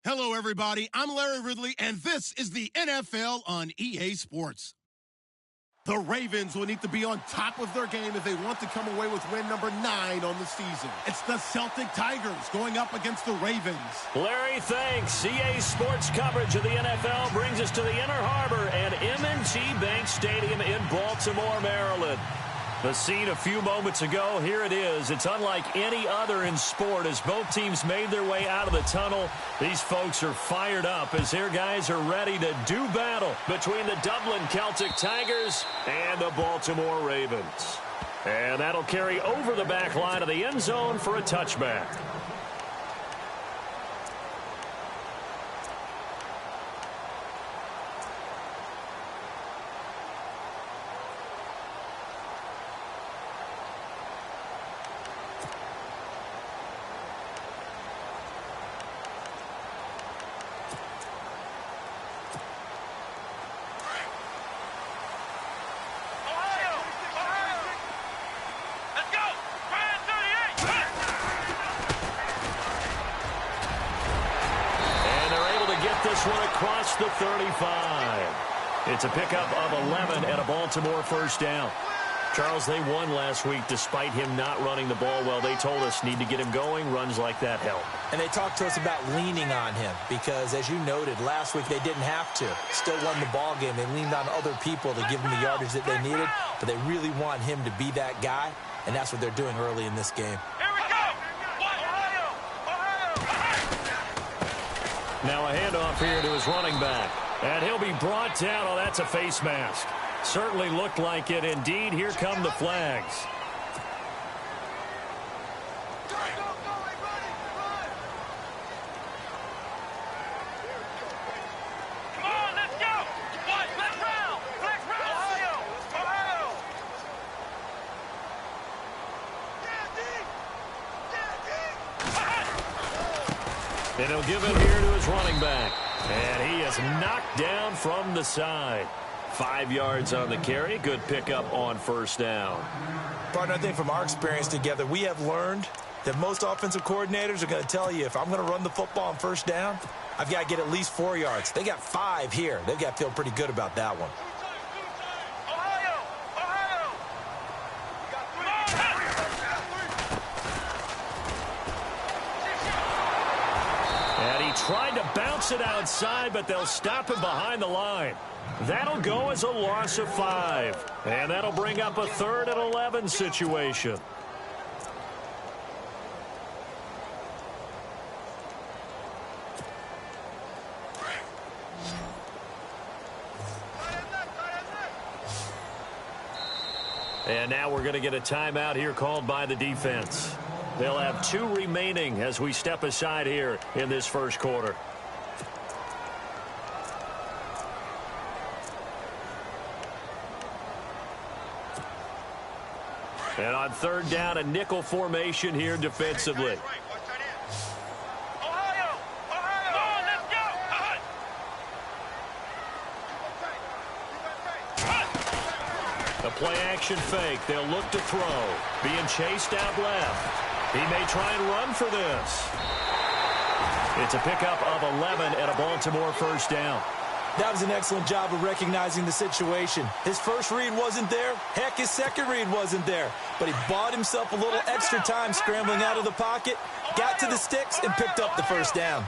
Hello, everybody. I'm Larry Ridley, and this is the NFL on EA Sports. The Ravens will need to be on top of their game if they want to come away with win number 9 on the season. It's the Celtic Tigers going up against the Ravens. Larry, thanks. EA Sports coverage of the NFL brings us to the Inner Harbor and M&T Bank Stadium in Baltimore, Maryland. The scene a few moments ago, here it is. It's unlike any other in sport as both teams made their way out of the tunnel. These folks are fired up as their guys are ready to do battle between the Dublin Celtic Tigers and the Baltimore Ravens. And that'll carry over the back line of the end zone for a touchback. This one across the 35. It's a pickup of 11 and a Baltimore first down. Charles, they won last week despite him not running the ball well. They told us need to get him going. Runs like that help. And they talked to us about leaning on him because, as you noted, last week they didn't have to. Still won the ball game. They leaned on other people to give them the yardage that they needed, but they really want him to be that guy, and that's what they're doing early in this game. Now a handoff here to his running back. And he'll be brought down. Oh, that's a face mask. Certainly looked like it. Indeed, here come the flags. And he'll give it here to his running back. And he is knocked down from the side. 5 yards on the carry. Good pickup on first down. Partner, I think from our experience together, we have learned that most offensive coordinators are going to tell you, if I'm going to run the football on first down, I've got to get at least 4 yards. They got 5 here. They've got to feel pretty good about that one. Tried to bounce it outside, but they'll stop him behind the line. That'll go as a loss of 5. And that'll bring up a 3rd and 11 situation. And now we're going to get a timeout here called by the defense. They'll have 2 remaining as we step aside here in this first quarter. And on 3rd down, a nickel formation here defensively. A play action fake. They'll look to throw. Being chased out left. He may try and run for this. It's a pickup of 11 and a Baltimore first down. That was an excellent job of recognizing the situation. His first read wasn't there. Heck, his second read wasn't there. But he bought himself a little extra time scrambling out of the pocket, got to the sticks, and picked up the first down.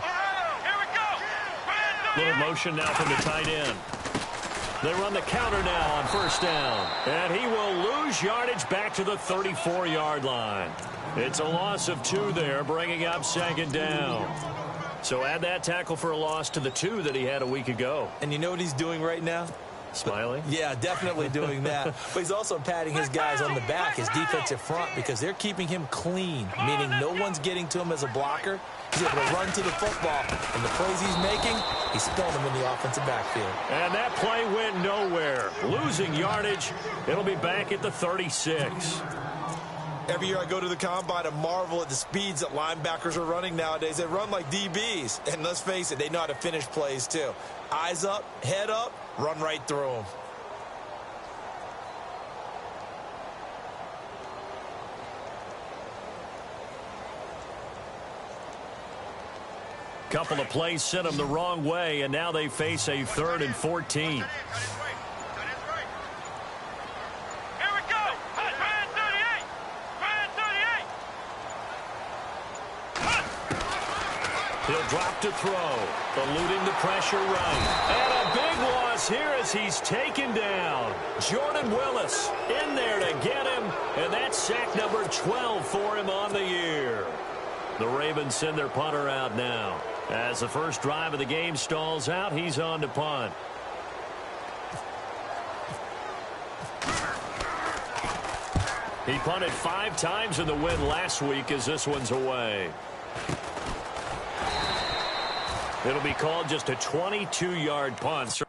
Little motion now from the tight end. They run the counter now on first down. And he will lose yardage back to the 34-yard line. It's a loss of 2 there, bringing up 2nd down. So add that tackle for a loss to the 2 that he had a week ago. And you know what he's doing right now? Smiling? Yeah, definitely doing that. But he's also patting his guys on the back, his defensive front, because they're keeping him clean, meaning no one's getting to him as a blocker. He's able to run to the football, and the plays he's making, he's spilling them in the offensive backfield. And that play went nowhere. Losing yardage, it'll be back at the 36. Every year I go to the combine and marvel at the speeds that linebackers are running nowadays. They run like DBs. And let's face it, they know how to finish plays too. Eyes up, head up, run right through them. couple of plays sent them the wrong way, and now they face a 3rd and 14. He'll drop to throw, eluding the pressure right. And a big loss here as he's taken down. Jordan Willis in there to get him, and that's sack number 12 for him on the year. The Ravens send their punter out now. As the first drive of the game stalls out, he's on to punt. He punted 5 times in the win last week as this one's away. It'll be called just a 22-yard punt.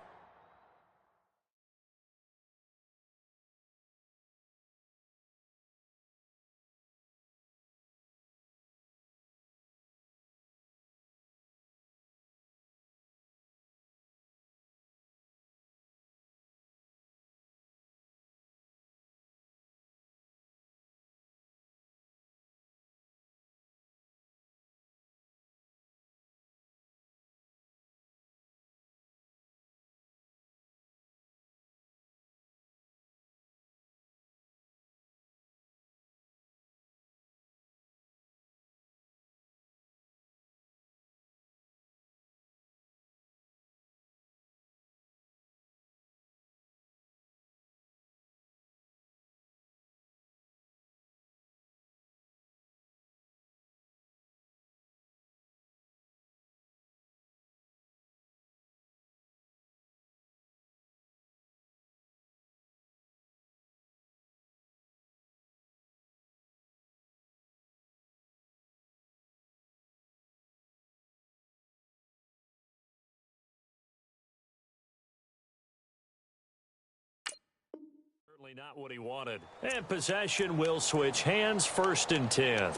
Certainly not what he wanted. And possession will switch hands, 1st and 10.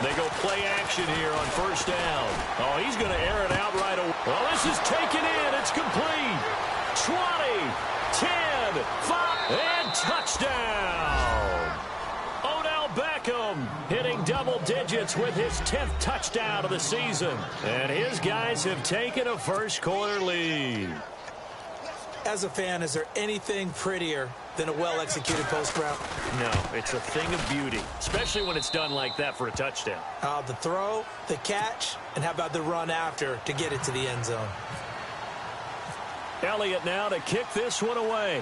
They go play action here on 1st down. Oh, he's going to air it out right away. Well, this is taken in. It's complete. 20, 10, 5, and touchdown. Odell Beckham hitting double digits with his 10th touchdown of the season. And his guys have taken a first-quarter lead. As a fan, is there anything prettier than a well-executed post route? No, it's a thing of beauty, especially when it's done like that for a touchdown. The throw, the catch, and how about the run after to get it to the end zone? Elliott now to kick this one away.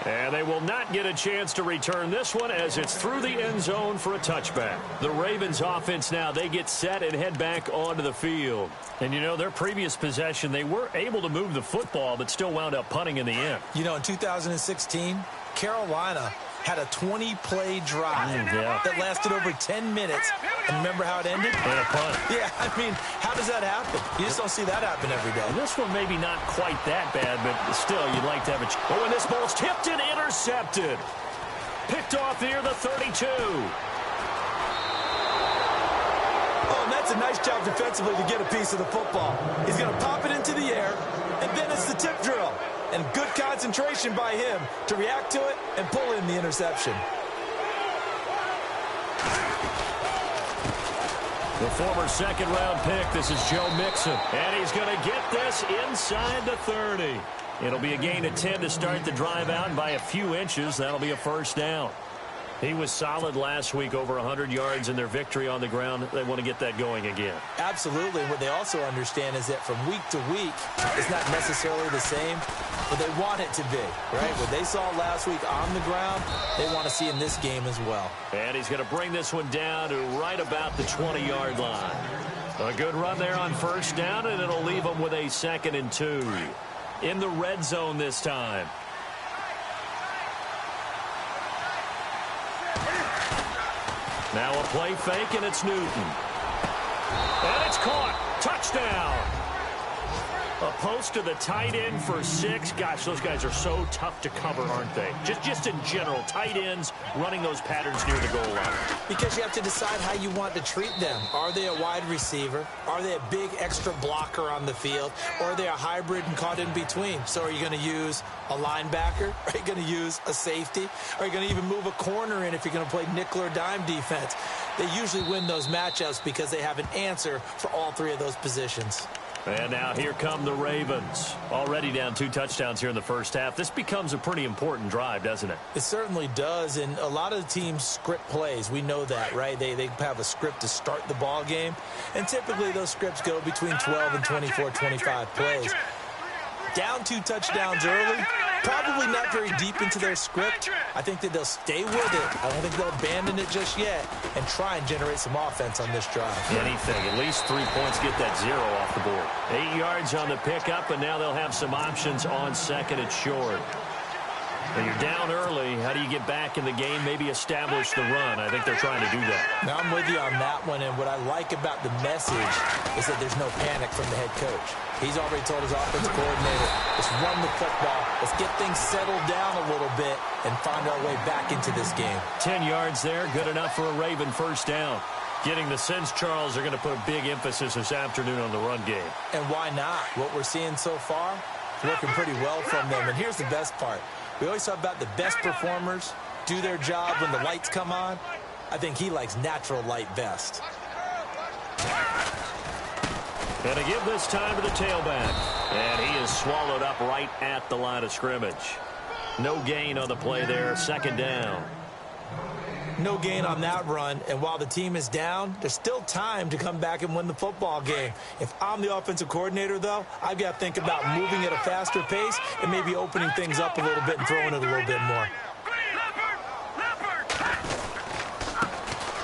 And they will not get a chance to return this one as it's through the end zone for a touchback. The Ravens offense now, they get set and head back onto the field. And, you know, their previous possession, they were able to move the football but still wound up punting in the end. You know, in 2016, Carolina had a 20-play drive that lasted over 10 minutes. And remember how it ended? And a punt. Yeah, I mean, how does that happen? You just don't see that happen every day. This one maybe not quite that bad, but still, you'd like to have a... Oh, and this ball's tipped and intercepted. Picked off near the 32. Oh, and that's a nice job defensively to get a piece of the football. He's going to pop it into the air, and then it's the tip drill. And good concentration by him to react to it and pull in the interception. The former second-round pick, this is Joe Mixon. And he's going to get this inside the 30. It'll be a gain of 10 to start the drive out, and by a few inches, that'll be a first down. He was solid last week, over 100 yards in their victory on the ground. They want to get that going again. Absolutely. What they also understand is that from week to week, it's not necessarily the same, but they want it to be, right? What they saw last week on the ground, they want to see in this game as well. And he's going to bring this one down to right about the 20-yard line. A good run there on first down, and it'll leave them with a 2nd and 2. In the red zone this time. Now a play fake, and it's Newton. And it's caught. Touchdown. A post to the tight end for 6. Gosh, those guys are so tough to cover, aren't they? Just in general, tight ends running those patterns near the goal line. Because you have to decide how you want to treat them. Are they a wide receiver? Are they a big extra blocker on the field? Or are they a hybrid and caught in between? So are you going to use a linebacker? Are you going to use a safety? Are you going to even move a corner in if you're going to play nickel or dime defense? They usually win those matchups because they have an answer for all 3 of those positions. And now here come the Ravens. Already down 2 touchdowns here in the first half. This becomes a pretty important drive, doesn't it? It certainly does, and a lot of the teams script plays. We know that, right? They have a script to start the ball game, and typically those scripts go between 12 and 24, 25 plays. Down 2 touchdowns early, probably not very deep into their script. I think that they'll stay with it. I don't think they'll abandon it just yet and try and generate some offense on this drive. Anything. At least 3 points, get that 0 off the board. 8 yards on the pickup, and now they'll have some options on second and short. When you're down early, how do you get back in the game, maybe establish the run? I think they're trying to do that. Now, I'm with you on that one, and what I like about the message is that there's no panic from the head coach. He's already told his offensive coordinator, let's run the football, let's get things settled down a little bit and find our way back into this game. 10 yards there, good enough for a Raven first down. Getting the sense, Charles, are going to put a big emphasis this afternoon on the run game. And why not? What we're seeing so far, working pretty well from them. And here's the best part. We always talk about the best performers do their job when the lights come on. I think he likes natural light best. And to give this time to the tailback. And he is swallowed up right at the line of scrimmage. No gain on the play there, second down. No gain on that run, and while the team is down, there's still time to come back and win the football game. If I'm the offensive coordinator, though, I've got to think about moving at a faster pace and maybe opening things up a little bit and throwing it a little bit more.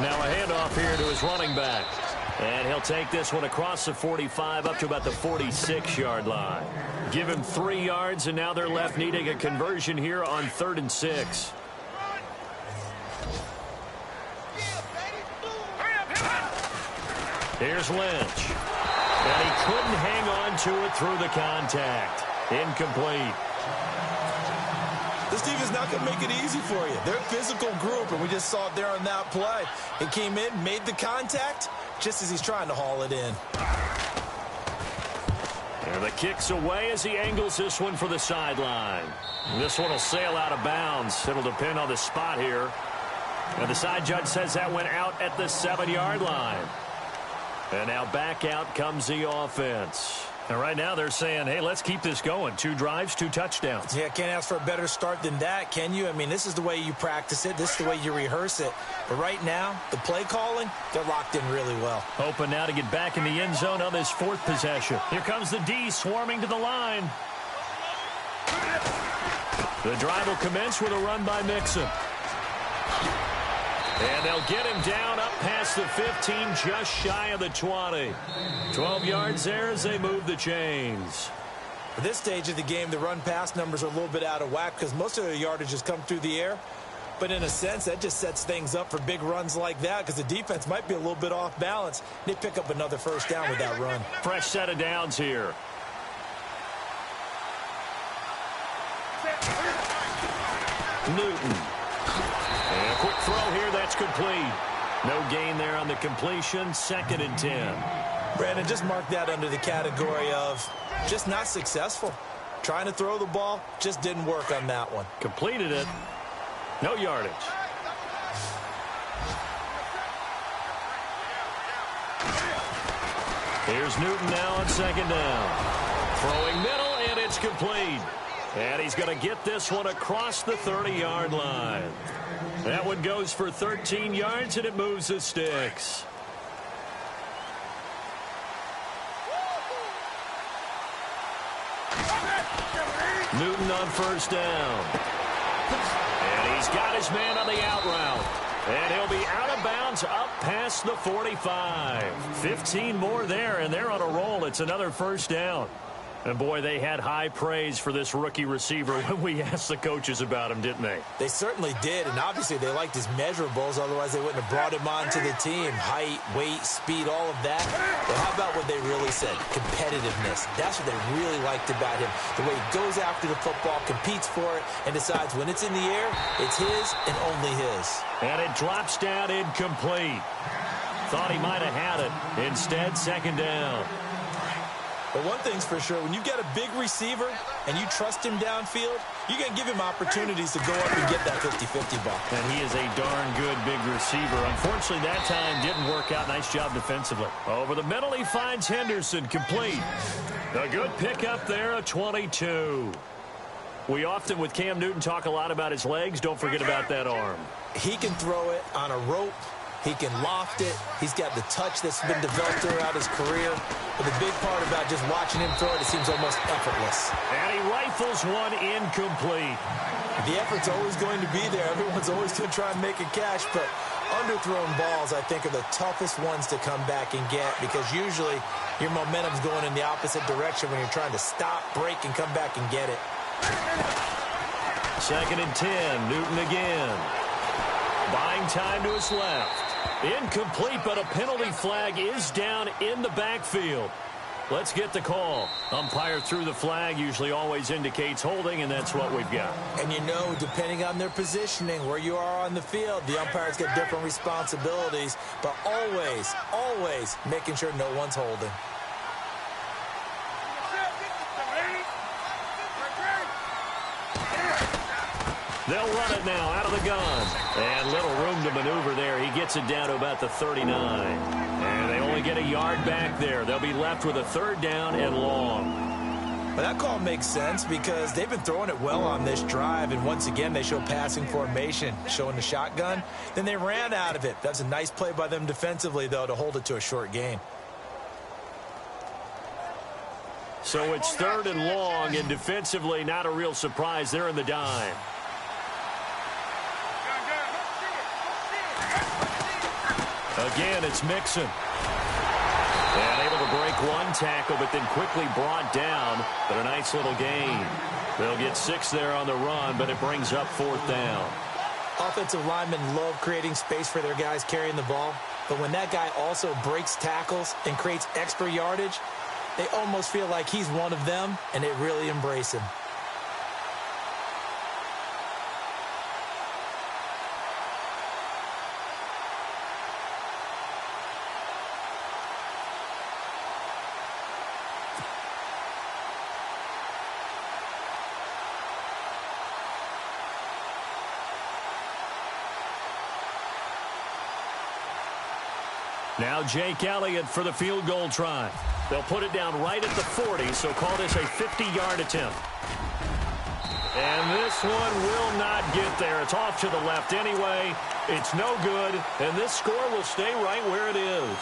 Now a handoff here to his running back. And he'll take this one across the 45 up to about the 46-yard line. Give him 3 yards, and now they're left needing a conversion here on 3rd and 6. Here's Lynch. And he couldn't hang on to it through the contact. Incomplete. This team is not going to make it easy for you. They're a physical group, and we just saw it there on that play. He came in, made the contact, just as he's trying to haul it in. And the kick's away as he angles this one for the sideline. This one will sail out of bounds. It'll depend on the spot here. And the side judge says that went out at the 7-yard line. And now back out comes the offense. And right now they're saying, hey, let's keep this going. 2 drives, 2 touchdowns. Yeah, can't ask for a better start than that, can you? I mean, this is the way you practice it. This is the way you rehearse it. But right now, the play calling, they're locked in really well. Hoping now to get back in the end zone on this 4th possession. Here comes the D swarming to the line. The drive will commence with a run by Mixon. And they'll get him down up past the 15, just shy of the 20. 12 yards there as they move the chains. At this stage of the game, the run-pass numbers are a little bit out of whack because most of their yardage has come through the air. But in a sense, that just sets things up for big runs like that because the defense might be a little bit off balance. They pick up another first down with that run. Fresh set of downs here. Newton. And a quick throw here, that's complete. No gain there on the completion, 2nd and 10. Brandon, just mark that under the category of just not successful. Trying to throw the ball, just didn't work on that one. Completed it. No yardage. Here's Newton now on 2nd down. Throwing middle, and it's complete. And he's going to get this one across the 30-yard line. That one goes for 13 yards, and it moves the sticks. Newton on 1st down. And he's got his man on the out route. And he'll be out of bounds up past the 45. 15 more there, and they're on a roll. It's another 1st down. And, boy, they had high praise for this rookie receiver when we asked the coaches about him, didn't they? They certainly did, and obviously they liked his measurables. Otherwise, they wouldn't have brought him onto the team. Height, weight, speed, all of that. But how about what they really said? Competitiveness. That's what they really liked about him. The way he goes after the football, competes for it, and decides when it's in the air, it's his and only his. And it drops down incomplete. Thought he might have had it. Instead, second down. But one thing's for sure, when you've got a big receiver and you trust him downfield, you're going to give him opportunities to go up and get that 50-50 ball. And he is a darn good big receiver. Unfortunately, that time didn't work out. Nice job defensively. Over the middle, he finds Henderson, complete. A good pickup there, a 22. We often, with Cam Newton, talk a lot about his legs. Don't forget about that arm. He can throw it on a rope. He can loft it. He's got the touch that's been developed throughout his career. But the big part about just watching him throw it seems almost effortless. And he rifles one incomplete. The effort's always going to be there. Everyone's always going to try and make a catch. But underthrown balls, I think, are the toughest ones to come back and get because usually your momentum's going in the opposite direction when you're trying to stop, break, and come back and get it. 2nd and 10. Newton again. Buying time to his left. Incomplete, but a penalty flag is down in the backfield. Let's get the call. Umpire threw the flag, usually always indicates holding, and that's what we've got. And you know, depending on their positioning, where you are on the field, the umpire's got different responsibilities, but always, always making sure no one's holding. They'll run it now out of the gun. And little room to maneuver there. He gets it down to about the 39. And they only get a yard back there. They'll be left with a 3rd down and long. Well, that call makes sense because they've been throwing it well on this drive. And once again, they show passing formation, showing the shotgun. Then they ran out of it. That's a nice play by them defensively, though, to hold it to a short gain. So it's 3rd and long, and defensively not a real surprise. They're in the dime. Again, it's Mixon. And able to break one tackle, but then quickly brought down. But a nice little gain. They'll get 6 there on the run, but it brings up 4th down. Offensive linemen love creating space for their guys carrying the ball. But when that guy also breaks tackles and creates extra yardage, they almost feel like he's one of them, and they really embrace him. Now Jake Elliott for the field goal try. They'll put it down right at the 40, so call this a 50-yard attempt. And this one will not get there. It's off to the left anyway. It's no good, and this score will stay right where it is.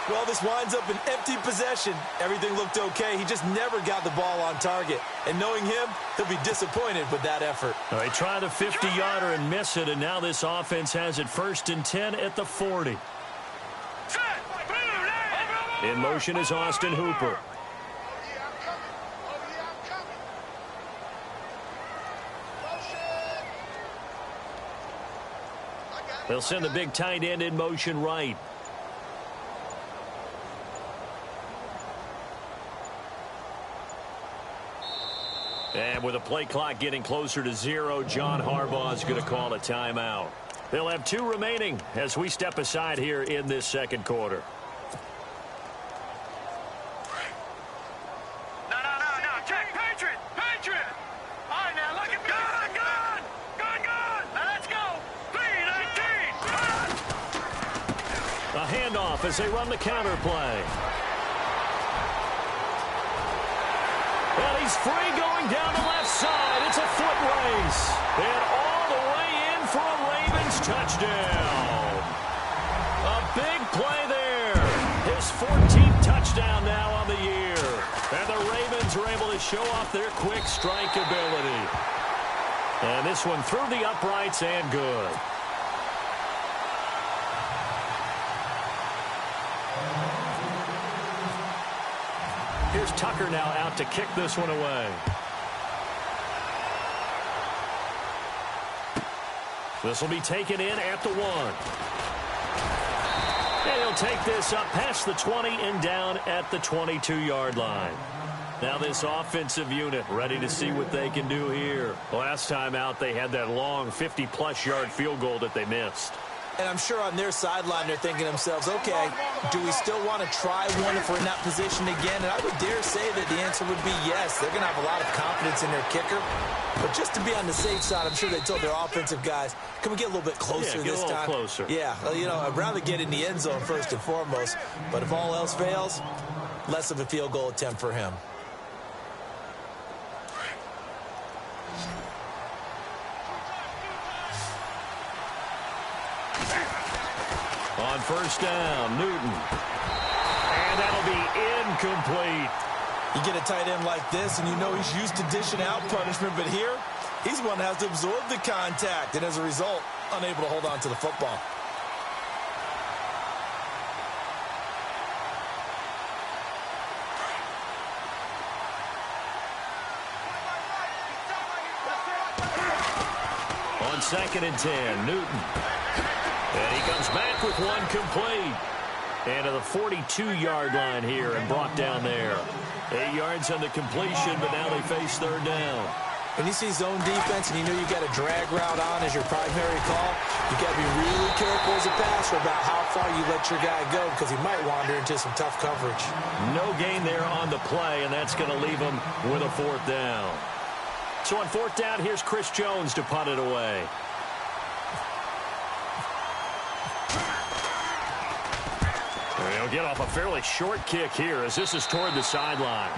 Well, this winds up an empty possession. Everything looked okay. He just never got the ball on target. And knowing him, he'll be disappointed with that effort. They try the 50-yarder and miss it, and now this offense has it 1st and 10 at the 40. In motion is Austin Hooper. They'll send the big tight end in motion right. And with the play clock getting closer to 0, John Harbaugh is going to call a timeout. They'll have 2 remaining as we step aside here in this 2nd quarter. As they run the counter play. Well, he's free going down the left side. It's a foot race. And all the way in for a Ravens touchdown. A big play there. His 14th touchdown now on the year. And the Ravens are able to show off their quick strike ability. And this one through the uprights and good. Here's Tucker now out to kick this one away. This will be taken in at the 1. And he'll take this up past the 20 and down at the 22-yard line. Now this offensive unit ready to see what they can do here. Last time out, they had that long 50-plus yard field goal that they missed. And I'm sure on their sideline they're thinking to themselves, okay, do we still want to try one if we're in that position again? And I would dare say that the answer would be yes. They're going to have a lot of confidence in their kicker. But just to be on the safe side, I'm sure they told their offensive guys, can we get a little bit closer this time? Closer. Yeah, you know, I'd rather get in the end zone first and foremost. But if all else fails, less of a field goal attempt for him. On first down, Newton. And that'll be incomplete. You get a tight end like this, and you know he's used to dishing out punishment, but here, he's one that has to absorb the contact, and as a result, unable to hold on to the football. On 2nd and 10, Newton. And he comes back with one complete. And to the 42-yard line here and brought down there. 8 yards on the completion, but now they face 3rd down. When you see zone defense and you know you got a drag route on as your primary call, you got to be really careful as a passer about how far you let your guy go because he might wander into some tough coverage. No gain there on the play, and that's going to leave him with a 4th down. So on 4th down, here's Chris Jones to punt it away. He'll get off a fairly short kick here as this is toward the sideline.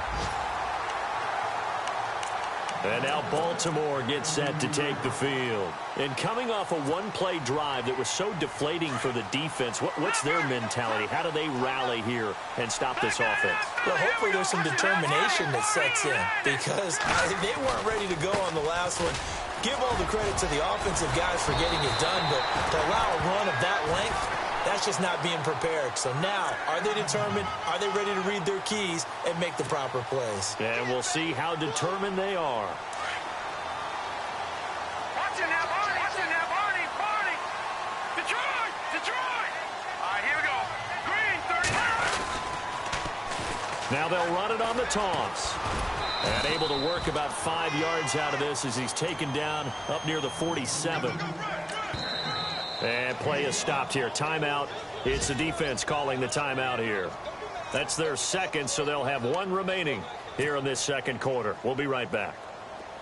And now Baltimore gets set to take the field. And coming off a one-play drive that was so deflating for the defense, what's their mentality? How do they rally here and stop this offense? Well, hopefully there's some determination that sets in because they weren't ready to go on the last one. Give all the credit to the offensive guys for getting it done, but to allow a run of that length, that's just not being prepared. So now, are they determined? Are they ready to read their keys and make the proper plays? And we'll see how determined they are. Watch it now, Barney. Watch it now, Barney. Barney. Detroit. Detroit. All right, here we go. Green, 39. Now they'll run it on the toss. And able to work about 5 yards out of this as he's taken down up near the 47. And play is stopped here. Timeout. It's the defense calling the timeout here. That's their second, so they'll have one remaining here in this second quarter. We'll be right back.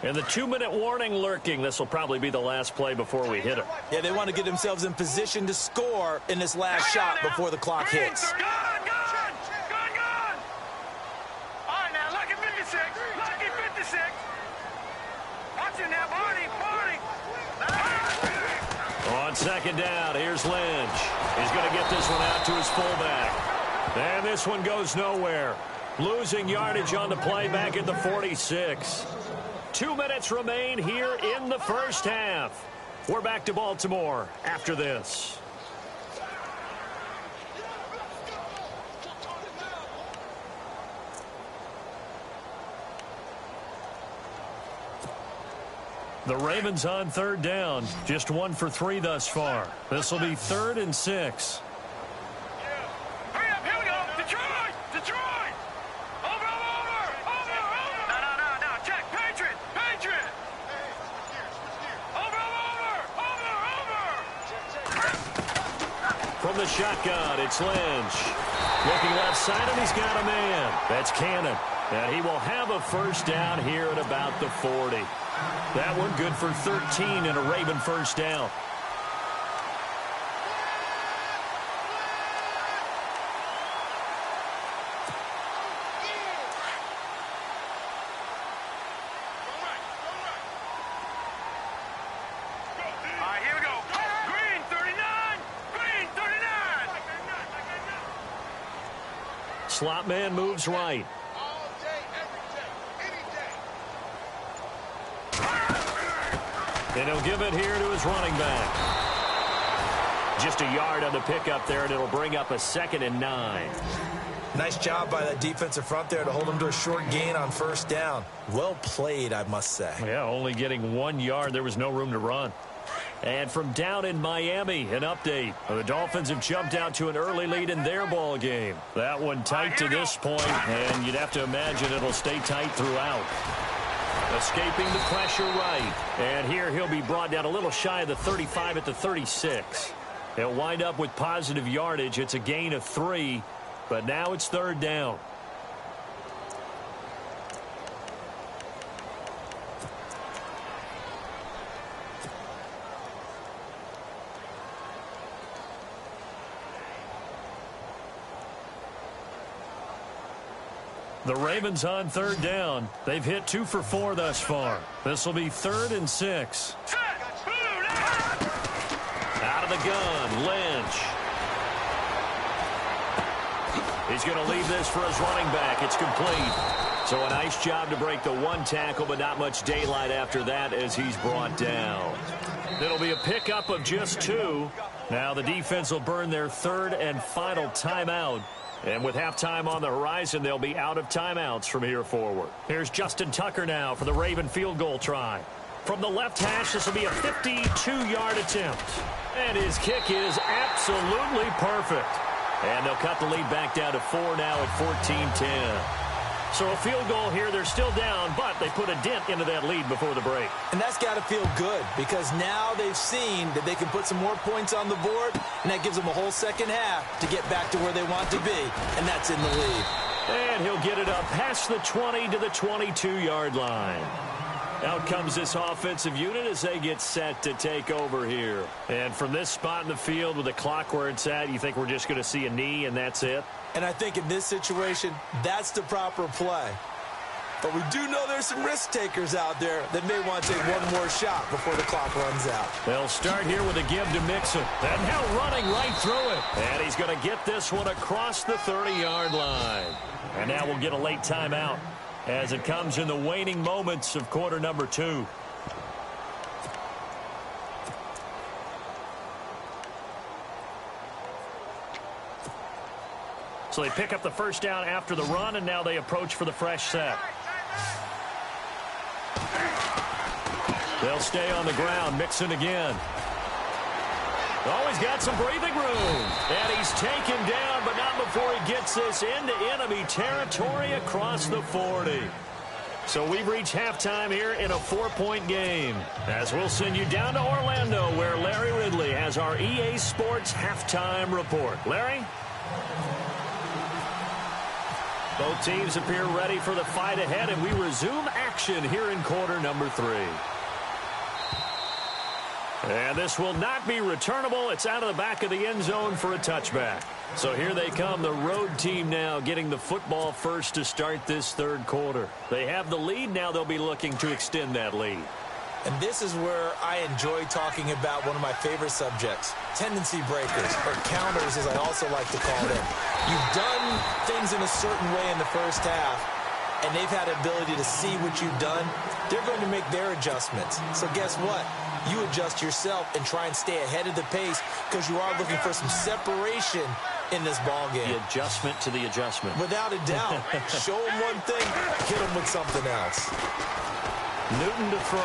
And the 2-minute warning lurking. This will probably be the last play before we hit it. Yeah, they want to get themselves in position to score in this last shot before the clock hits. Gone. All right, now, lucky 56. Lucky 56. Watch it now, Barney. On 2nd down, here's Lynch. He's going to get this one out to his fullback. And this one goes nowhere. Losing yardage on the play back at the 46. 2 minutes remain here in the first half. We're back to Baltimore after this. The Ravens on 3rd down. Just 1 for 3 thus far. This will be 3rd and 6. Hurry up, here we go. Detroit. Over. No. Check. Patriot. Over. From the shotgun, it's Lynch. Looking left side, and he's got a man. That's Cannon. And he will have a first down here at about the 40. That one good for 13 and a Raven first down. All right, here we go. Green, 39. Slot man moves right. And he'll give it here to his running back. Just a yard on the pickup there, and it'll bring up a 2nd and 9. Nice job by that defensive front there to hold them to a short gain on first down. Well played, I must say. Yeah, only getting 1 yard. There was no room to run. And from down in Miami, an update. The Dolphins have jumped out to an early lead in their ball game. That one tight to this point, and you'd have to imagine it'll stay tight throughout. Escaping the pressure right. And here he'll be brought down a little shy of the 35 at the 36. He'll wind up with positive yardage. It's a gain of 3, but now it's third down. The Ravens on third down. They've hit 2 for 4 thus far. This will be 3rd and 6. Out of the gun, Lynch. He's going to leave this for his running back. It's complete. So a nice job to break the 1 tackle, but not much daylight after that as he's brought down. It'll be a pickup of just 2. Now the defense will burn their 3rd and final timeout. And with halftime on the horizon, they'll be out of timeouts from here forward. Here's Justin Tucker now for the Raven field goal try. From the left hash, this will be a 52-yard attempt. And his kick is absolutely perfect. And they'll cut the lead back down to 4 now at 14-10. So a field goal here. They're still down, but they put a dent into that lead before the break. And that's got to feel good because now they've seen that they can put some more points on the board, and that gives them a whole second half to get back to where they want to be, and that's in the lead. And he'll get it up past the 20 to the 22-yard line. Out comes this offensive unit as they get set to take over here. And from this spot in the field with the clock where it's at, you think we're just going to see a knee and that's it? And I think in this situation, that's the proper play. But we do know there's some risk takers out there that may want to take one more shot before the clock runs out. They'll start here with a give to Mixon. And now running right through it. And he's going to get this one across the 30-yard line. And now we'll get a late timeout as it comes in the waning moments of quarter number 2. So they pick up the first down after the run, and now they approach for the fresh set. They'll stay on the ground. Mixon again. Always got some breathing room. And he's taken down, but not before he gets this into enemy territory across the 40. So we've reached halftime here in a 4-point game. As we'll send you down to Orlando, where Larry Ridley has our EA Sports halftime report. Larry? Both teams appear ready for the fight ahead, and we resume action here in quarter number 3. And this will not be returnable. It's out of the back of the end zone for a touchback. So here they come, the road team now getting the football first to start this third quarter. They have the lead. Now they'll be looking to extend that lead. And this is where I enjoy talking about one of my favorite subjects, tendency breakers, or counters as I also like to call them. You've done things in a certain way in the first half, and they've had the ability to see what you've done. They're going to make their adjustments. So guess what? You adjust yourself and try and stay ahead of the pace because you are looking for some separation in this ball game. The adjustment to the adjustment. Without a doubt. Show them one thing, hit them with something else. Newton to throw.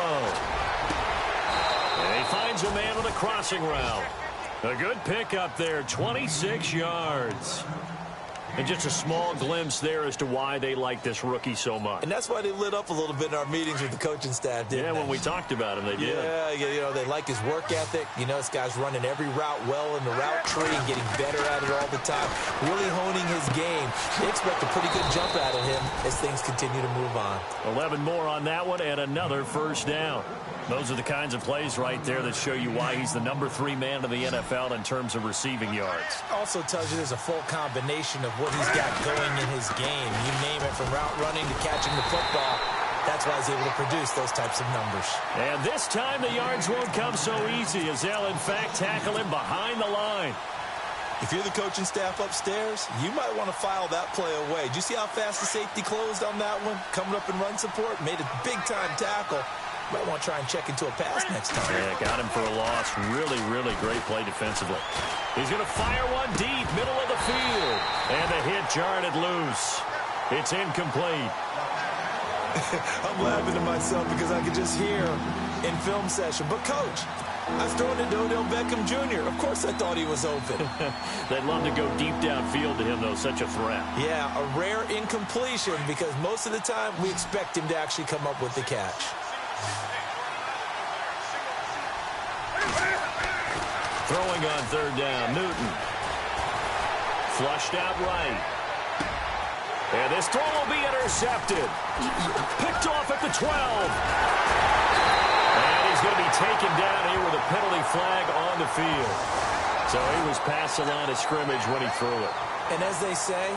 And he finds a man on a crossing route. A good pickup there, 26 yards. And just a small glimpse there as to why they like this rookie so much. And that's why they lit up a little bit in our meetings with the coaching staff, didn't they? When we talked about him, they did. Yeah, you know, they like his work ethic. You know, this guy's running every route well in the route tree and getting better at it all the time, really honing his game. They expect a pretty good jump out of him as things continue to move on. 11 more on that one and another first down. Those are the kinds of plays right there that show you why he's the number 3 man in the NFL in terms of receiving yards. Also tells you there's a full combination of what he's got going in his game. You name it, from route running to catching the football. That's why he's able to produce those types of numbers. And this time the yards won't come so easy as they'll, in fact, tackle him behind the line. If you're the coaching staff upstairs, you might want to file that play away. Did you see how fast the safety closed on that one? Coming up in run support, made a big-time tackle. Might want to try and check into a pass next time. Yeah, got him for a loss. Really, really great play defensively. He's going to fire one deep, middle of the field. And the hit jarred it loose. It's incomplete. I'm laughing to myself because I could just hear in film session. But, Coach, I was throwing it to Odell Beckham Jr. Of course I thought he was open. They'd love to go deep downfield to him, though. Such a threat. Yeah, a rare incompletion because most of the time we expect him to actually come up with the catch. Throwing on third down, Newton. Flushed out right. And this throw will be intercepted. Picked off at the 12. And he's going to be taken down here with a penalty flag on the field. So he was past the line of scrimmage when he threw it. And as they say,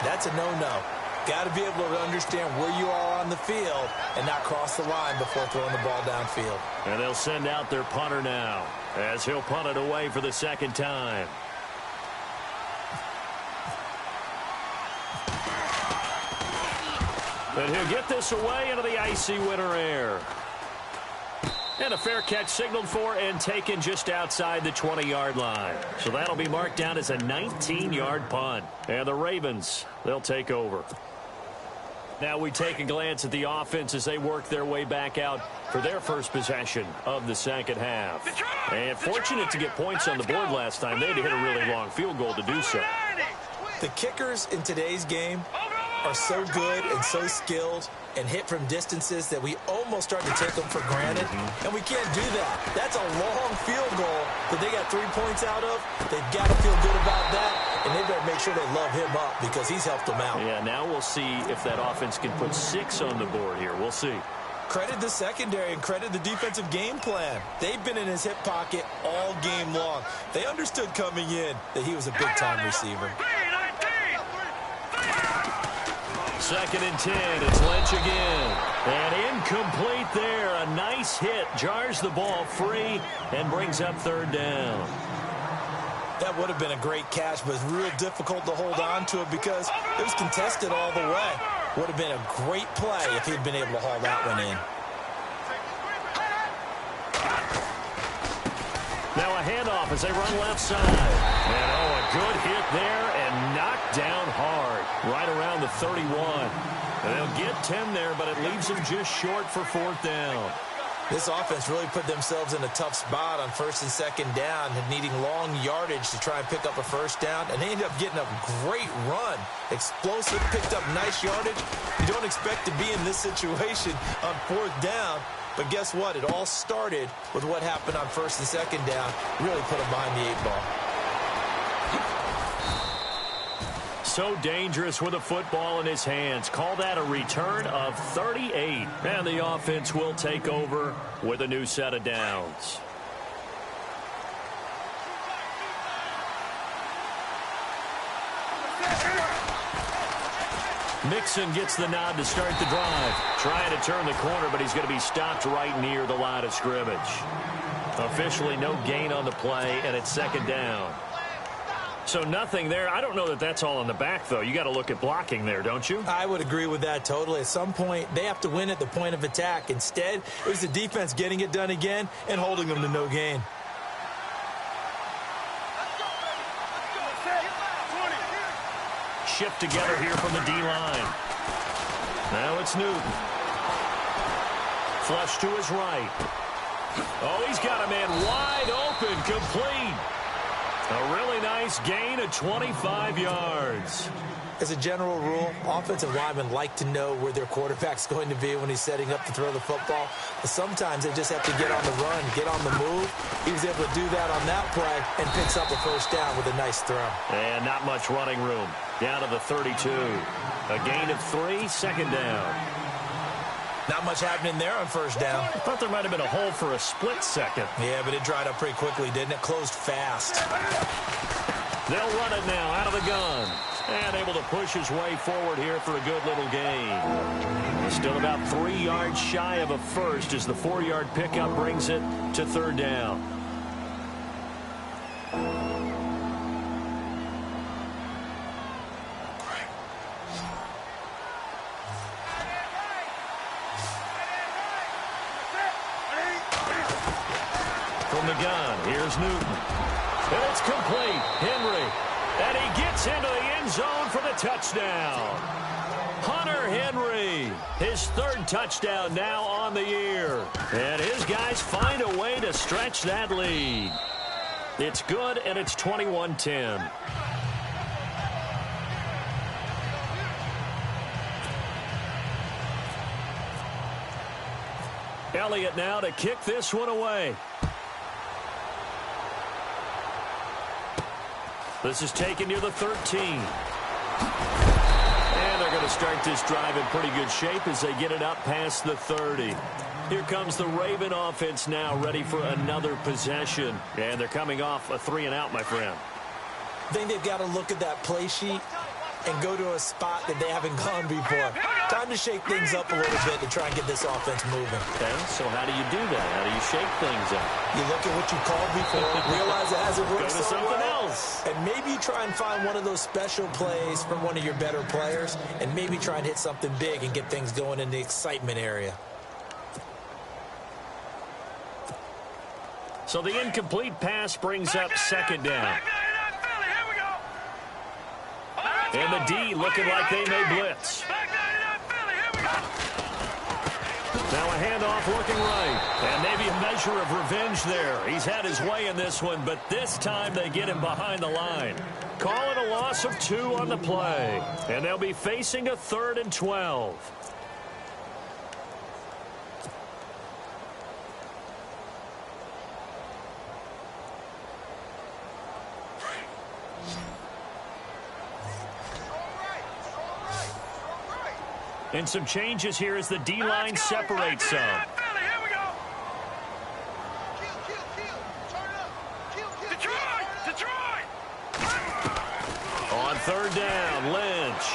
that's a no-no. Got to be able to understand where you are on the field and not cross the line before throwing the ball downfield. And they'll send out their punter now as he'll punt it away for the second time. But he'll get this away into the icy winter air. And a fair catch signaled for and taken just outside the 20-yard line. So that'll be marked down as a 19-yard punt. And the Ravens, they'll take over. Now we take a glance at the offense as they work their way back out for their first possession of the second half. And fortunate to get points on the board last time. They had to hit a really long field goal to do so. The kickers in today's game are so good and so skilled and hit from distances that we almost start to take them for granted. And we can't do that. That's a long field goal that they got 3 points out of. They've got to feel good about that, and they better make sure they love him up because he's helped them out. Yeah, now we'll see if that offense can put 6 on the board here. We'll see. Credit the secondary and credit the defensive game plan. They've been in his hip pocket all game long. They understood coming in that he was a big-time receiver. Second and 10. It's Lynch again. And incomplete there. A nice hit. Jars the ball free and brings up third down. That would have been a great catch, but it's real difficult to hold on to it because it was contested all the way. Would have been a great play if he'd been able to haul that one in. Now a handoff as they run left side. And a good hit there and knocked down hard. Right around the 31. And they'll get 10 there, but it leaves them just short for fourth down. This offense really put themselves in a tough spot on first and second down, needing long yardage to try and pick up a first down, and they ended up getting a great run. Explosive, picked up nice yardage. You don't expect to be in this situation on fourth down, but guess what? It all started with what happened on first and second down. Really put them behind the 8 ball. So dangerous with a football in his hands. Call that a return of 38. And the offense will take over with a new set of downs. Mixon gets the nod to start the drive. Trying to turn the corner, but he's going to be stopped right near the line of scrimmage. Officially no gain on the play, and it's second down. So nothing there. I don't know that that's all in the back, though. You got to look at blocking there, don't you? I would agree with that totally. At some point, they have to win at the point of attack. Instead, it was the defense getting it done again and holding them to no gain. Shift together here from the D-line. Now it's Newton. Flush to his right. Oh, he's got a man wide open, complete. A really nice gain of 25 yards. As a general rule, offensive linemen like to know where their quarterback's going to be when he's setting up to throw the football. But sometimes they just have to get on the run, get on the move. He was able to do that on that play and picks up a first down with a nice throw. And not much running room. Down to the 32. A gain of 3, second down. Not much happening there on first down. I thought there might have been a hole for a split second. Yeah, but it dried up pretty quickly, didn't it? Closed fast. They'll run it now out of the gun. And able to push his way forward here for a good little gain. Still about 3 yards shy of a first as the 4-yard pickup brings it to third down. the gun. Here's Newton. And it's complete. Henry. And he gets into the end zone for the touchdown. Hunter Henry, his third touchdown now on the year. And his guys find a way to stretch that lead. It's good, and it's 21-10. Elliott now to kick this one away. This is taken near the 13. And they're going to start this drive in pretty good shape as they get it up past the 30. Here comes the Raven offense now, ready for another possession. And they're coming off a 3-and-out, my friend. I think they've got to look at that play sheet and go to a spot that they haven't gone before. Time to shake things up a little bit to try and get this offense moving. Okay, so how do you do that? How do you shake things up? You look at what you called before, realize it hasn't worked Go to so something well, else. and maybe you try and find one of those special plays from one of your better players, and maybe try and hit something big and get things going in the excitement area. So the incomplete pass brings up second down. And the D looking like they may blitz. Now a handoff looking right. And maybe a measure of revenge there. He's had his way in this one, but this time they get him behind the line. Call it a loss of 2 on the play. And they'll be facing a 3rd and 12. And some changes here as the D-line separates some. On 3rd down, Lynch.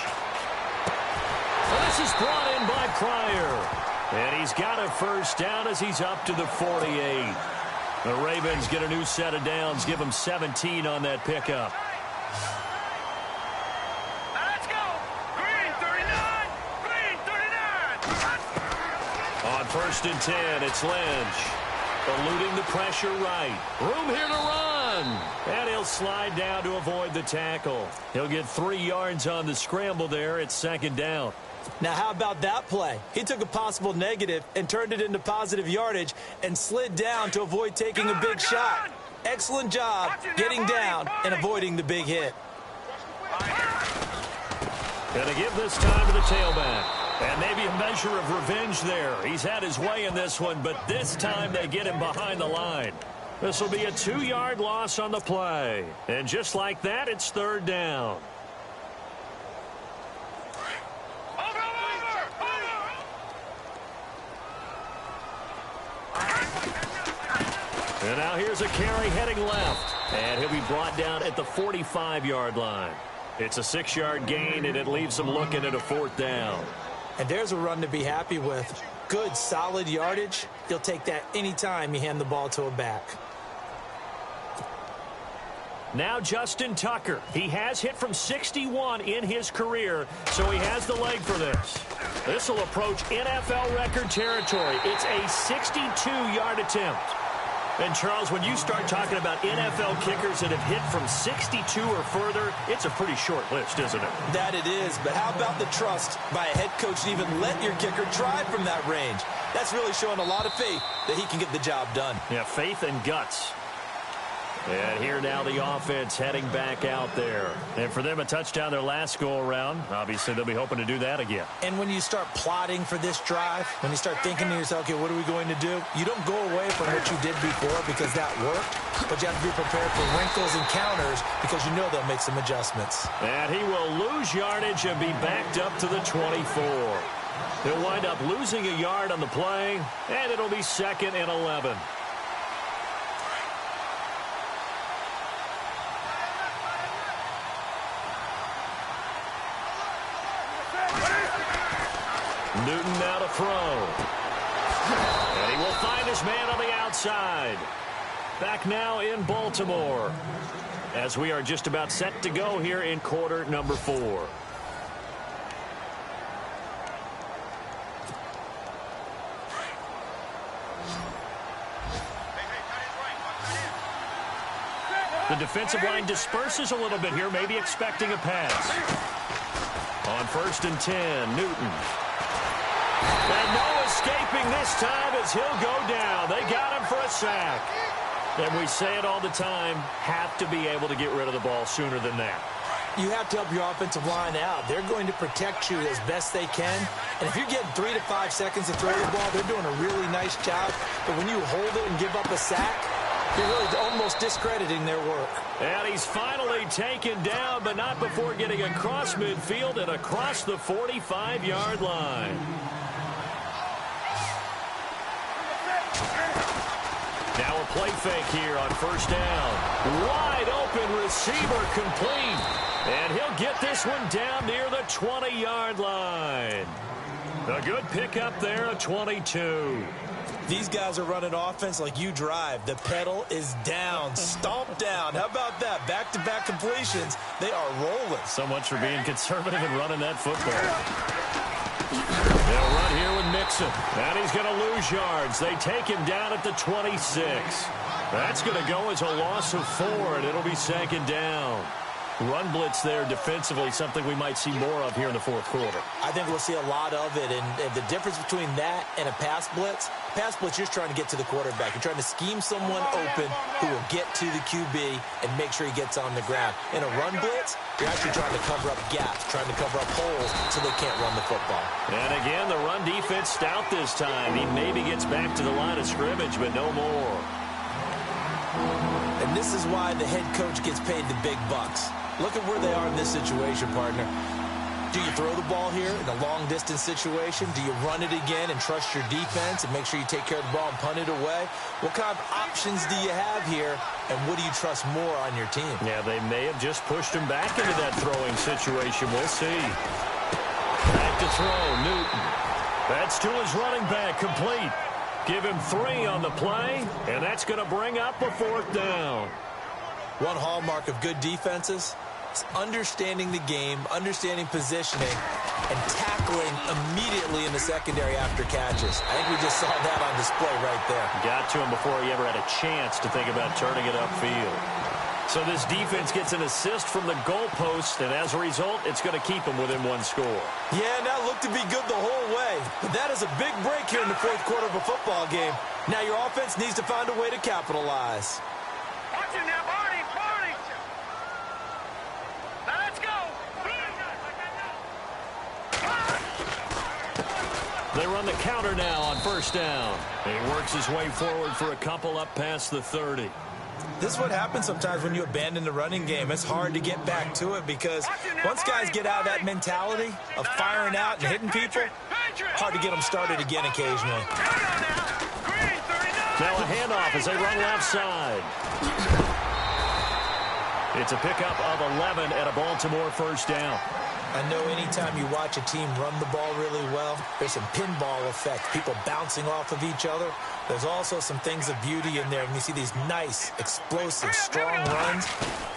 Well, this is brought in by Pryor. And he's got a first down as he's up to the 48. The Ravens get a new set of downs, give them 17 on that pickup. On 1st and 10, it's Lynch. Eluding the pressure right. Room here to run. And he'll slide down to avoid the tackle. He'll get 3 yards on the scramble there at 2nd down. Now, how about that play? He took a possible negative and turned it into positive yardage and slid down to avoid taking a big shot. Excellent job getting down and avoiding the big hit. Gonna give this time to the tailback. And maybe a measure of revenge there. He's had his way in this one, but this time they get him behind the line. This will be a 2-yard loss on the play. And just like that, it's 3rd down. And now here's a carry heading left. And he'll be brought down at the 45-yard line. It's a 6-yard gain, and it leaves them looking at a 4th down. And there's a run to be happy with. Good, solid yardage. You'll take that anytime you hand the ball to a back. Now Justin Tucker. He has hit from 61 in his career, so he has the leg for this. This will approach NFL record territory. It's a 62-yard attempt. And, Charles, when you start talking about NFL kickers that have hit from 62 or further, it's a pretty short list, isn't it? That it is, but how about the trust by a head coach to even let your kicker try from that range? That's really showing a lot of faith that he can get the job done. Yeah, faith and guts. And here now the offense heading back out there. And for them, a touchdown their last go-around. Obviously, they'll be hoping to do that again. And when you start plotting for this drive, when you start thinking to yourself, okay, what are we going to do? You don't go away from what you did before because that worked, but you have to be prepared for wrinkles and counters because you know they'll make some adjustments. And he will lose yardage and be backed up to the 24. He'll wind up losing a yard on the play, and it'll be 2nd and 11. Newton now to throw. And he will find his man on the outside. Back now in Baltimore as we are just about set to go here in quarter number 4. The defensive line disperses a little bit here, maybe expecting a pass. On 1st and 10, Newton. And no escaping this time as he'll go down. They got him for a sack. And we say it all the time, have to be able to get rid of the ball sooner than that. You have to help your offensive line out. They're going to protect you as best they can. And if you're getting 3 to 5 seconds to throw the ball, they're doing a really nice job. But when you hold it and give up a sack, you're really almost discrediting their work. And he's finally taken down, but not before getting across midfield and across the 45-yard line. Now a play fake here on 1st down. Wide open receiver complete. And he'll get this one down near the 20-yard line. A good pickup there, a 22. These guys are running offense like you drive. The pedal is down, stomped down. How about that? Back-to-back completions. They are rolling. So much for being conservative and running that football. They'll run here with Mixon. And he's going to lose yards. They take him down at the 26. That's going to go as a loss of 4, and it'll be 2nd down. Run blitz there defensively, something we might see more of here in the 4th quarter. I think we'll see a lot of it, and the difference between that and a pass blitz, you're trying to get to the quarterback. You're trying to scheme someone open who will get to the QB and make sure he gets on the ground. In a run blitz, you're actually trying to cover up gaps, trying to cover up holes so they can't run the football. And again, the run defense stout this time. He maybe gets back to the line of scrimmage, but no more. And this is why the head coach gets paid the big bucks. Look at where they are in this situation, partner. Do you throw the ball here in a long-distance situation? Do you run it again and trust your defense and make sure you take care of the ball and punt it away? What kind of options do you have here, and what do you trust more on your team? Yeah, they may have just pushed him back into that throwing situation. We'll see. Back to throw, Newton. That's to his running back, complete. Give him 3 on the play, and that's going to bring up a 4th down. One hallmark of good defenses is understanding the game, understanding positioning, and tackling immediately in the secondary after catches. I think we just saw that on display right there. Got to him before he ever had a chance to think about turning it upfield. So this defense gets an assist from the goalpost, and as a result, it's going to keep them within 1 score. Yeah, that looked to be good the whole way. But that is a big break here in the 4th quarter of a football game. Now your offense needs to find a way to capitalize. Watch him now, Barney. Now let's go. They run the counter now on 1st down. He works his way forward for a couple up past the 30. This is what happens sometimes when you abandon the running game. It's hard to get back to it because once guys get out of that mentality of firing out and hitting people, hard to get them started again occasionally. Now a handoff as they run left side. It's a pickup of 11 at a Baltimore 1st down. I know anytime you watch a team run the ball really well, there's some pinball effect, people bouncing off of each other. There's also some things of beauty in there when you see these nice, explosive, strong runs.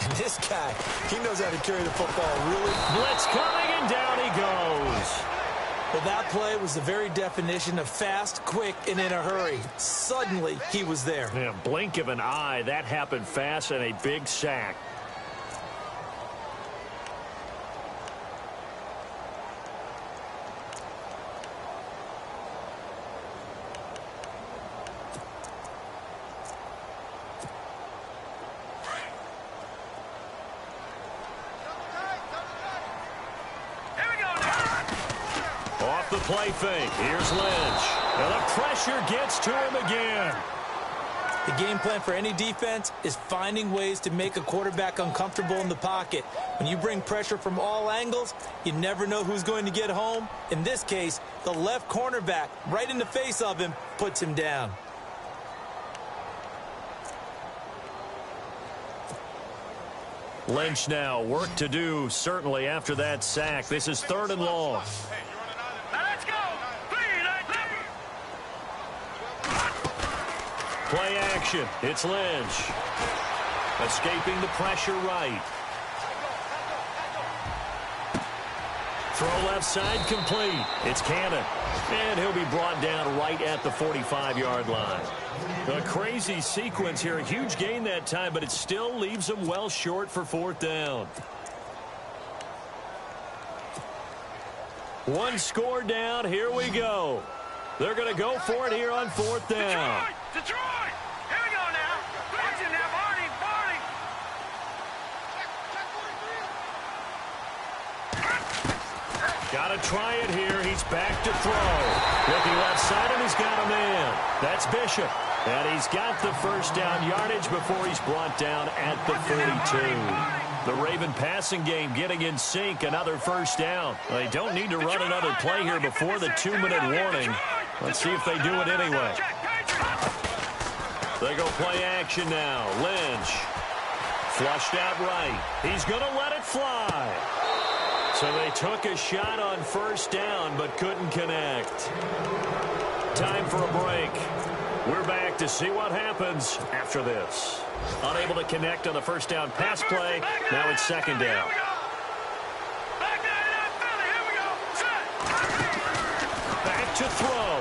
And this guy, he knows how to carry the football really. Blitz coming, and down he goes. Well, that play was the very definition of fast, quick, and in a hurry. Suddenly, he was there. Yeah, blink of an eye, that happened fast, and a big sack. The play fake. Here's Lynch. And the pressure gets to him again. The game plan for any defense is finding ways to make a quarterback uncomfortable in the pocket. When you bring pressure from all angles, you never know who's going to get home. In this case, the left cornerback, right in the face of him, puts him down. Lynch now, work to do, certainly after that sack. This is 3rd and long. Play action. It's Lynch. Escaping the pressure right. Throw left side complete. It's Cannon. And he'll be brought down right at the 45-yard line. A crazy sequence here. A huge gain that time, but it still leaves him well short for 4th down. One score down. Here we go. They're going to go for it here on 4th down. Detroit! Here we go now. Watch it now, Barney. Got to try it here. He's back to throw. Looking left side, and he's got a man. That's Bishop. And he's got the first down yardage before he's brought down at the 42. The Raven passing game getting in sync. Another first down. They don't need to run another play here before the 2-minute warning. Let's see if they do it anyway. They go play action now. Lynch. Flushed out right. He's going to let it fly. So they took a shot on first down but couldn't connect. Time for a break. We're back to see what happens after this. Unable to connect on the first down pass play. Now it's 2nd down. Back to throw.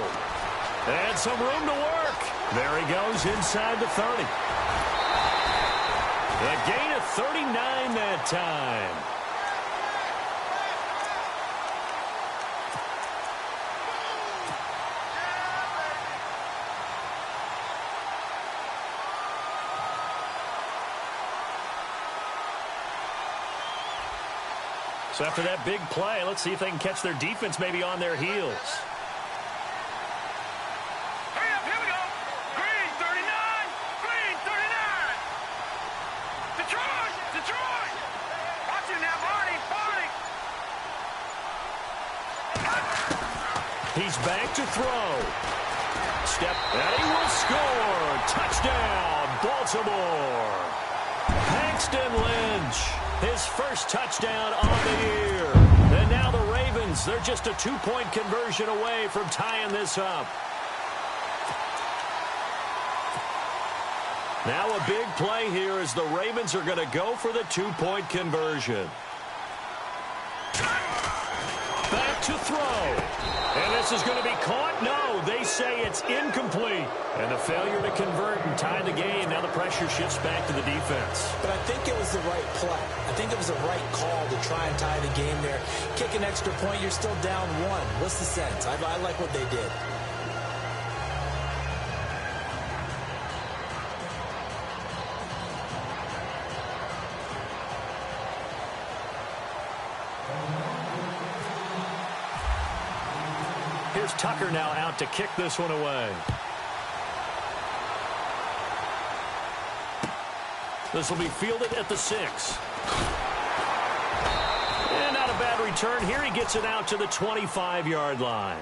And some room to work. There he goes inside the 30. A gain of 39 that time. So after that big play, let's see if they can catch their defense maybe on their heels. Hurry up, here we go. Green, 39. Green, 39. Detroit. Watch it now, Barney. He's back to throw. Step, and he will score. Touchdown, Baltimore. Paxton Lynch. His first touchdown on the year. And now the Ravens, they're just a 2-point conversion away from tying this up. Now a big play here as the Ravens are going to go for the 2-point conversion. Back to throw. And this is going to be caught. No, they say it's incomplete. And the failure to convert and tie the game. Now the pressure shifts back to the defense. But I think it was the right play. I think it was the right call to try and tie the game there. Kick an extra point, you're still down 1. What's the sense? I like what they did. Here's Tucker now out to kick this one away. This will be fielded at the 6. And not a bad return. Here he gets it out to the 25-yard line.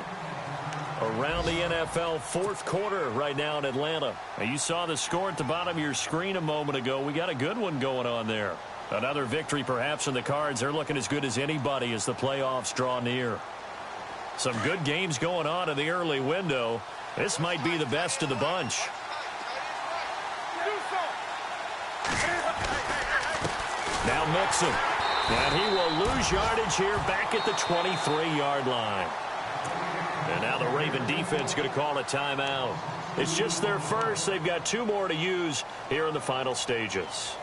Around the NFL 4th quarter right now in Atlanta. Now you saw the score at the bottom of your screen a moment ago. We got a good one going on there. Another victory perhaps in the cards. They're looking as good as anybody as the playoffs draw near. Some good games going on in the early window. This might be the best of the bunch. Now Mixon. And he will lose yardage here back at the 23-yard line. And now the Raven defense going to call a timeout. It's just their first. They've got 2 more to use here in the final stages.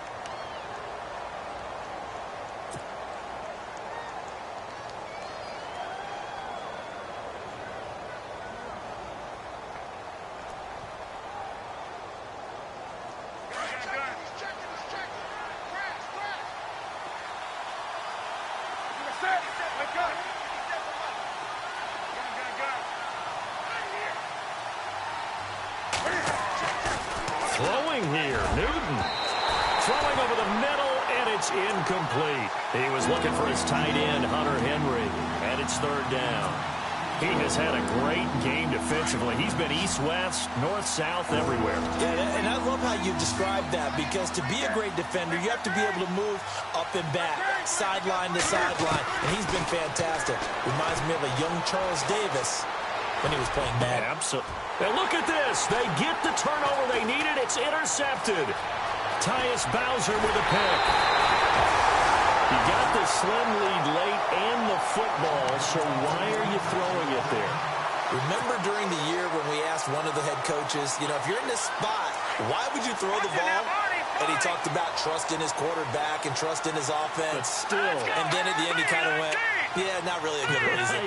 Throwing here, Newton. Throwing over the middle, and it's incomplete. He was looking for his tight end, Hunter Henry, and it's 3rd down. He has had a great game defensively. He's been east-west, north-south, everywhere. Yeah, and I love how you described that, because to be a great defender, you have to be able to move up and back, sideline to sideline, and he's been fantastic. Reminds me of a young Charles Davis when he was playing Madden. Absolutely. And look at this. They get the turnover they needed. It's intercepted. Tyus Bowser with a pick. You got the slim lead late and the football, so why are you throwing it there? Remember during the year when we asked one of the head coaches, you know, if you're in this spot, why would you throw the ball? And he talked about trust in his quarterback and trust in his offense. But still. And then at the end he kind of went, yeah, not really a good reason.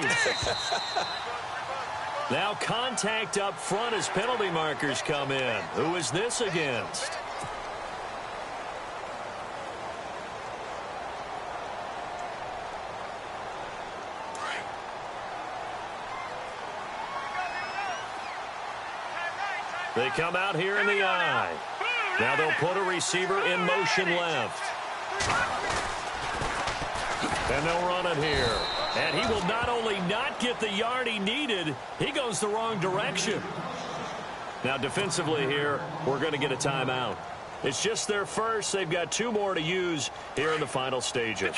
Now contact up front as penalty markers come in. Who is this against? They come out here in the eye. Now they'll put a receiver in motion left. And they'll run it here. And he will not only not get the yard he needed, he goes the wrong direction. Now defensively here, we're going to get a timeout. It's just their first. They've got 2 more to use here in the final stages.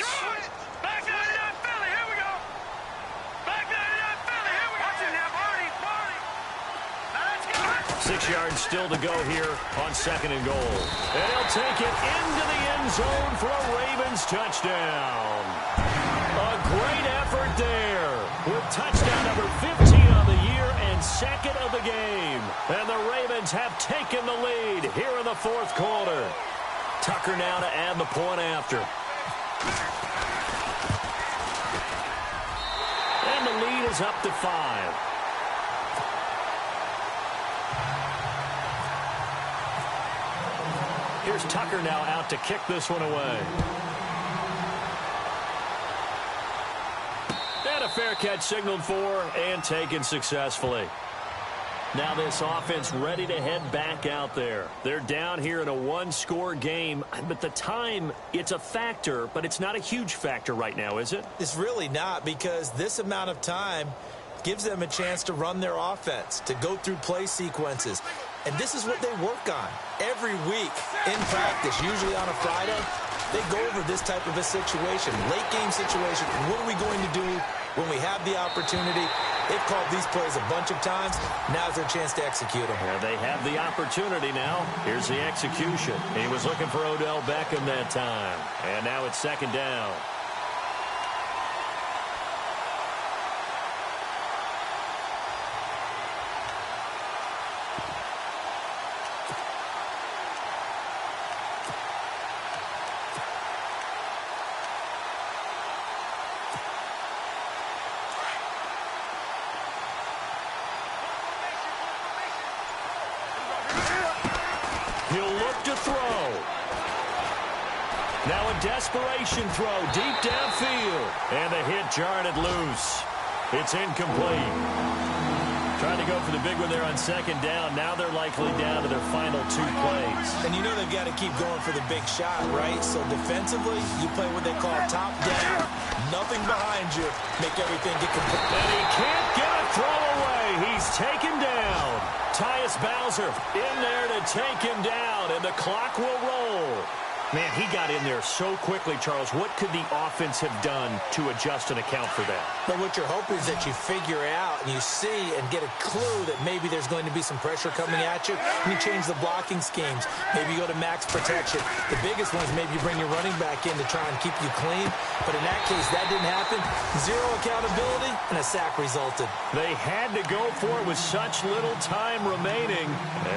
6 yards still to go here on 2nd and goal. And he'll take it into the end zone for a Ravens touchdown. A great effort there with touchdown number 15 on the year and 2nd of the game. And the Ravens have taken the lead here in the 4th quarter. Tucker now to add the point after. And the lead is up to 5. Here's Tucker now out to kick this one away. And a fair catch signaled for and taken successfully. Now this offense ready to head back out there. They're down here in a 1-score game, but the time, it's a factor, but it's not a huge factor right now, is it? It's really not, because this amount of time gives them a chance to run their offense, to go through play sequences. And this is what they work on every week in practice, usually on a Friday. They go over this type of a situation, late game situation. What are we going to do when we have the opportunity? They've called these plays a bunch of times. Now's their chance to execute them. Yeah, they have the opportunity now. Here's the execution. He was looking for Odell Beckham that time. And now it's 2nd down. Now a desperation throw deep downfield. And the hit jarred it loose. It's incomplete. Trying to go for the big one there on 2nd down. Now they're likely down to their final 2 plays. And you know they've got to keep going for the big shot, right? So defensively, you play what they call top down. Nothing behind you. Make everything get complete. And he can't get a throw away. He's taken down. Tyus Bowser in there to take him down. And the clock will roll. Man, he got in there so quickly, Charles. What could the offense have done to adjust and account for that? But what you're hoping is that you figure out and you see and get a clue that maybe there's going to be some pressure coming at you, and you change the blocking schemes. Maybe you go to max protection. The biggest one is maybe you bring your running back in to try and keep you clean. But in that case, that didn't happen. 0 accountability, and a sack resulted. They had to go for it with such little time remaining,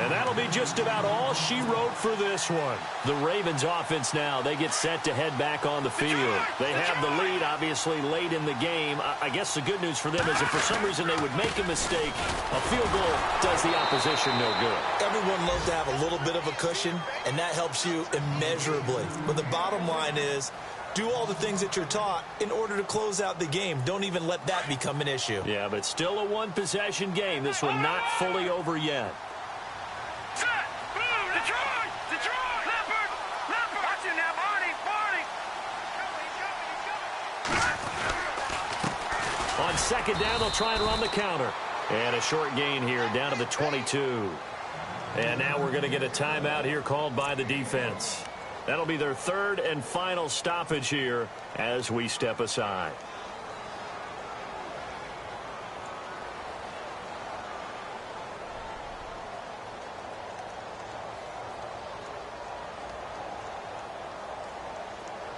and that'll be just about all she wrote for this one. The Ravens offense now, they get set to head back on the field. They have the lead, obviously, late in the game. I guess the good news for them is if for some reason they would make a mistake, a field goal does the opposition no good. Everyone loves to have a little bit of a cushion, and that helps you immeasurably. But the bottom line is, do all the things that you're taught in order to close out the game. Don't even let that become an issue. Yeah, but still a one-possession game. This one not fully over yet. On 2nd down, they'll try and run the counter. And a short gain here down to the 22. And now we're going to get a timeout here called by the defense. That'll be their 3rd and final stoppage here as we step aside.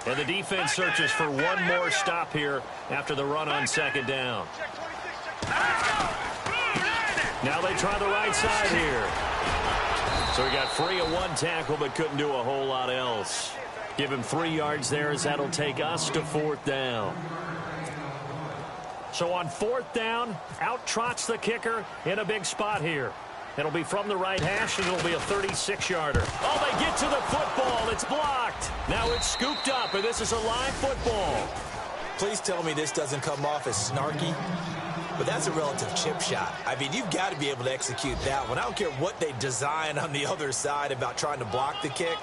And the defense searches for one more stop here after the run on second down. Now they try the right side here. So he got free of one tackle but couldn't do a whole lot else. Give him 3 yards there as that'll take us to 4th down. So on 4th down, out trots the kicker in a big spot here. It'll be from the right hash, and it'll be a 36-yarder. Oh, they get to the football. It's blocked. Now it's scooped up, and this is a live football. Please tell me this doesn't come off as snarky, but that's a relative chip shot. I mean, you've got to be able to execute that one. I don't care what they design on the other side about trying to block the kick.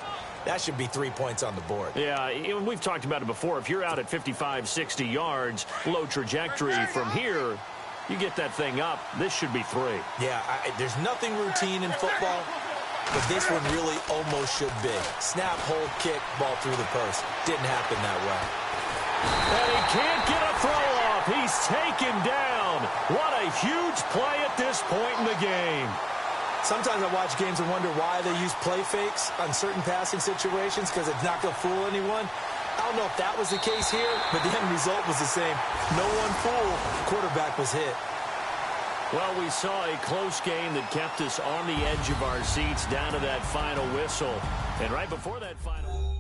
That should be 3 points on the board. Yeah, we've talked about it before. If you're out at 55, 60 yards, low trajectory from here, you get that thing up, this should be 3. Yeah, there's nothing routine in football, but this one really almost should be. Snap, hold, kick, ball through the post. Didn't happen that way. And he can't get a throw off. He's taken down. What a huge play at this point in the game. Sometimes I watch games and wonder why they use play fakes on certain passing situations, because it's not going to fool anyone. I don't know if that was the case here, but the end result was the same. No one fooled. Quarterback was hit. Well, we saw a close game that kept us on the edge of our seats down to that final whistle. And right before that final...